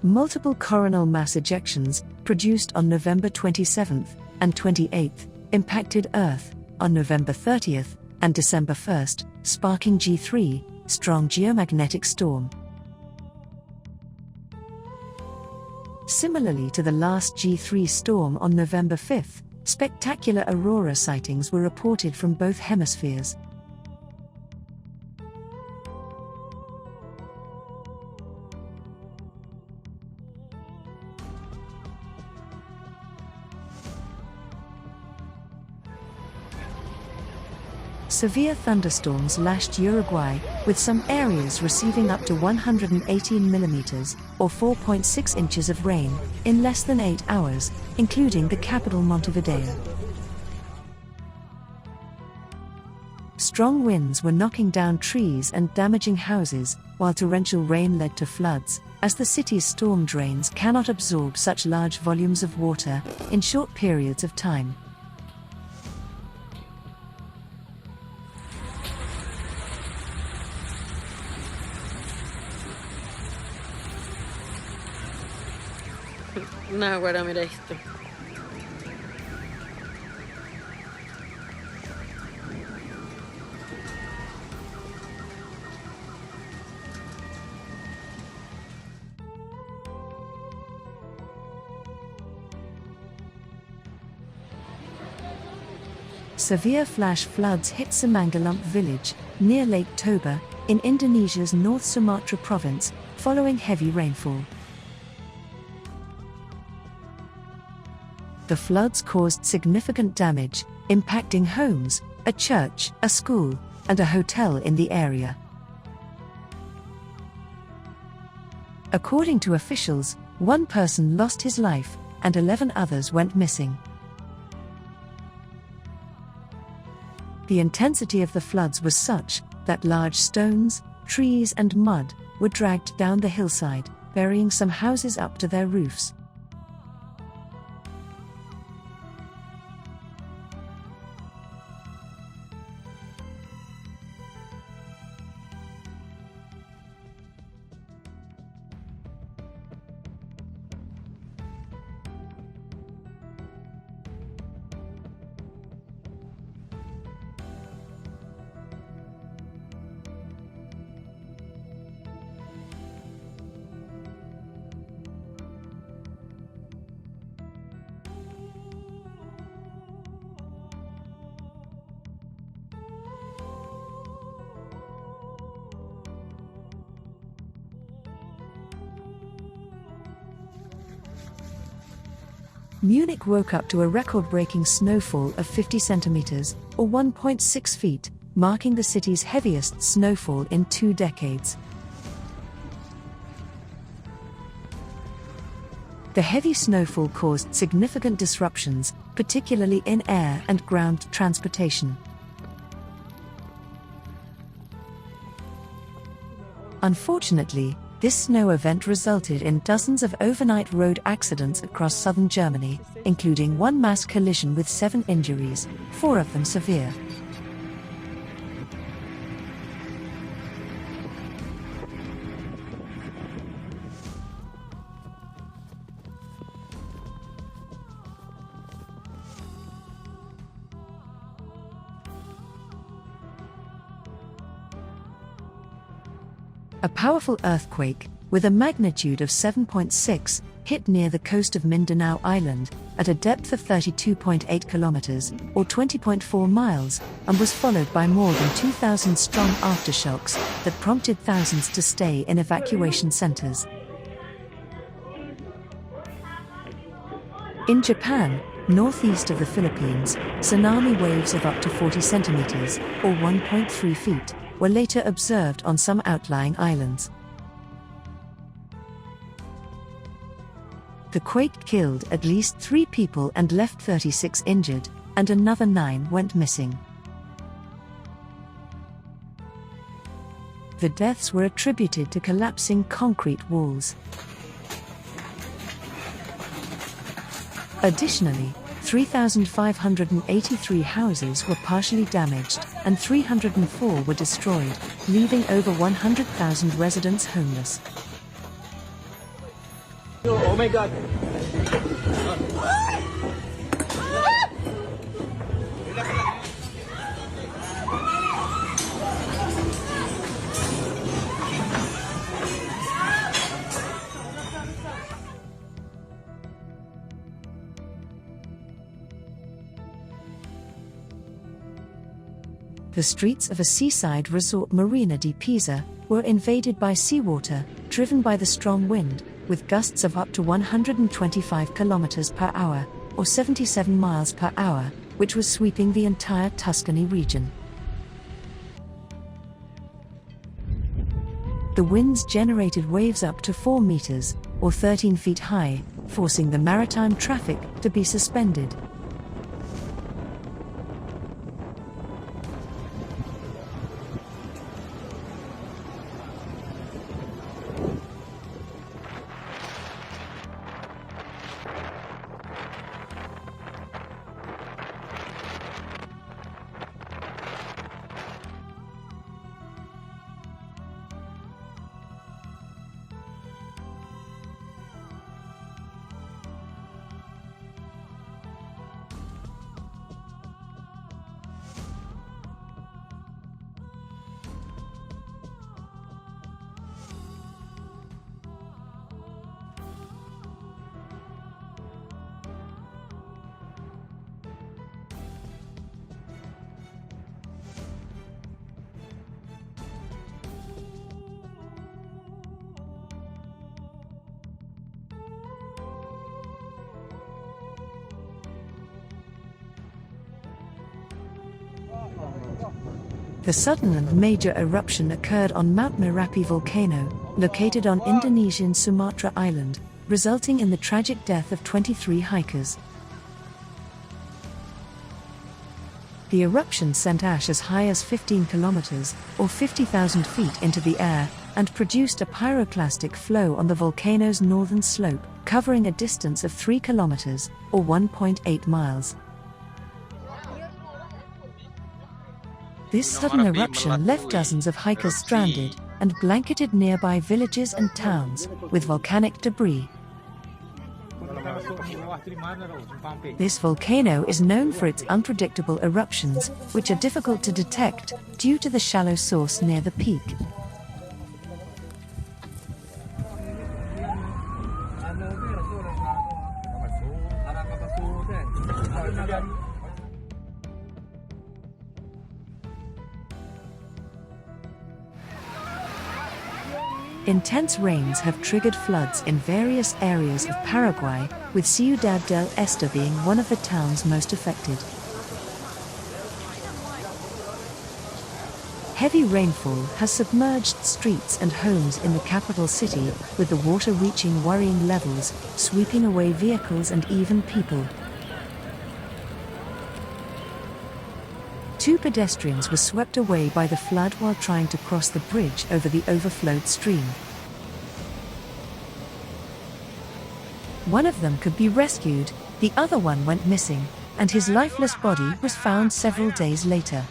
Multiple coronal mass ejections, produced on November 27th and 28th, impacted Earth on November 30th and December 1st, sparking G3, strong geomagnetic storm. Similarly to the last G3 storm on November 5th, spectacular aurora sightings were reported from both hemispheres. Severe thunderstorms lashed Uruguay, with some areas receiving up to 118 mm, or 4.6 inches of rain, in less than 8 hours, including the capital Montevideo. Strong winds were knocking down trees and damaging houses, while torrential rain led to floods, as the city's storm drains cannot absorb such large volumes of water in short periods of time. No, ahora mira esto. Severe flash floods hit Semanggalamp village, near Lake Toba, in Indonesia's North Sumatra province, following heavy rainfall. The floods caused significant damage, impacting homes, a church, a school, and a hotel in the area. According to officials, one person lost his life, and 11 others went missing. The intensity of the floods was such that large stones, trees, and mud were dragged down the hillside, burying some houses up to their roofs. Munich woke up to a record-breaking snowfall of 50 centimeters, or 1.6 feet, marking the city's heaviest snowfall in 2 decades. The heavy snowfall caused significant disruptions, particularly in air and ground transportation. Unfortunately, this snow event resulted in dozens of overnight road accidents across southern Germany, including one mass collision with 7 injuries, 4 of them severe. A powerful earthquake, with a magnitude of 7.6, hit near the coast of Mindanao Island, at a depth of 32.8 kilometers, or 20.4 miles, and was followed by more than 2,000 strong aftershocks that prompted thousands to stay in evacuation centers. In Japan, northeast of the Philippines, tsunami waves of up to 40 centimeters, or 1.3 feet, were later observed on some outlying islands. The quake killed at least 3 people and left 36 injured, and another 9 went missing. The deaths were attributed to collapsing concrete walls. Additionally, 3,583 houses were partially damaged, and 304 were destroyed, leaving over 100,000 residents homeless. Oh my god. The streets of a seaside resort, Marina di Pisa, were invaded by seawater, driven by the strong wind, with gusts of up to 125 kilometers per hour, or 77 miles per hour, which was sweeping the entire Tuscany region. The winds generated waves up to 4 meters, or 13 feet high, forcing the maritime traffic to be suspended. The sudden and major eruption occurred on Mount Marapi volcano, located on Indonesian Sumatra Island, resulting in the tragic death of 23 hikers. The eruption sent ash as high as 15 kilometers, or 50,000 feet into the air, and produced a pyroclastic flow on the volcano's northern slope, covering a distance of 3 kilometers, or 1.8 miles. This sudden eruption left dozens of hikers stranded and blanketed nearby villages and towns with volcanic debris. This volcano is known for its unpredictable eruptions, which are difficult to detect due to the shallow source near the peak. Intense rains have triggered floods in various areas of Paraguay, with Ciudad del Este being one of the towns most affected. Heavy rainfall has submerged streets and homes in the capital city, with the water reaching worrying levels, sweeping away vehicles and even people. 2 pedestrians were swept away by the flood while trying to cross the bridge over the overflowed stream. One of them could be rescued, the other one went missing, and his lifeless body was found several days later.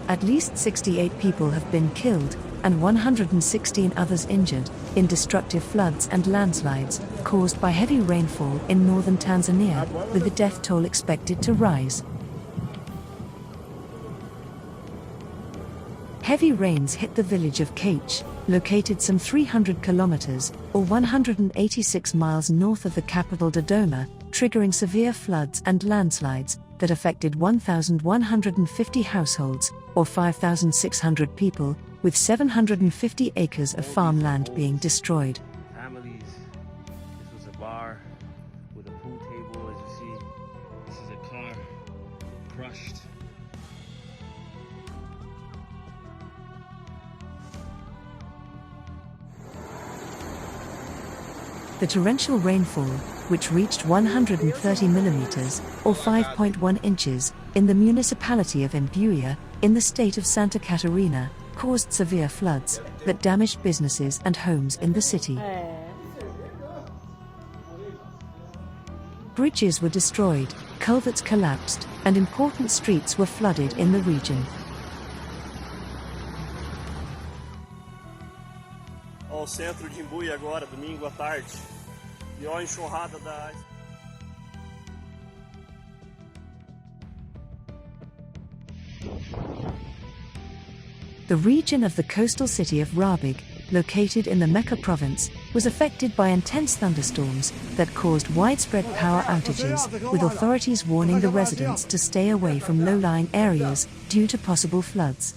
At least 68 people have been killed, and 116 others injured, in destructive floods and landslides, caused by heavy rainfall in northern Tanzania, with the death toll expected to rise. Heavy rains hit the village of Cache, located some 300 kilometers, or 186 miles north of the capital Dodoma, triggering severe floods and landslides that affected 1,150 households, or 5,600 people, with 750 acres of farmland being destroyed. Families. This was a bar with a pool table, as you see. This is a car crushed. The torrential rainfall, which reached 130 millimeters, or 5.1 inches, in the municipality of Imbuya, in the state of Santa Catarina, caused severe floods that damaged businesses and homes in the city. Bridges were destroyed, culverts collapsed, and important streets were flooded in the region. Ao centro de Imbuí agora, domingo à tarde. E ó a enxurrada da... The region of the coastal city of Rabig, located in the Mecca province, was affected by intense thunderstorms that caused widespread power outages, with authorities warning the residents to stay away from low-lying areas due to possible floods.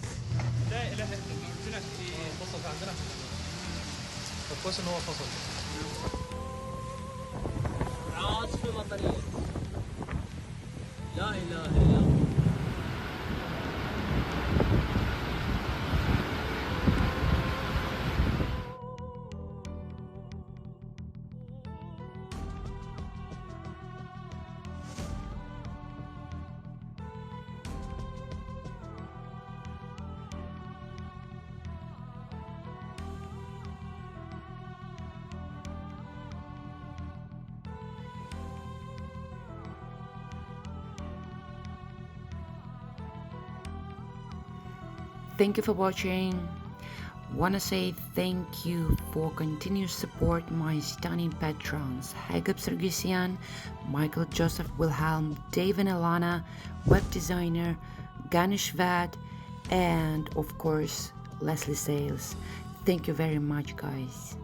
Thank you for watching. Wanna say thank you for continuous support my stunning patrons Hagop Sargisian, Michael Joseph Wilhelm, Dave and Alanna, web designer Ganesh Vad, and of course Leslie Sales. Thank you very much, guys.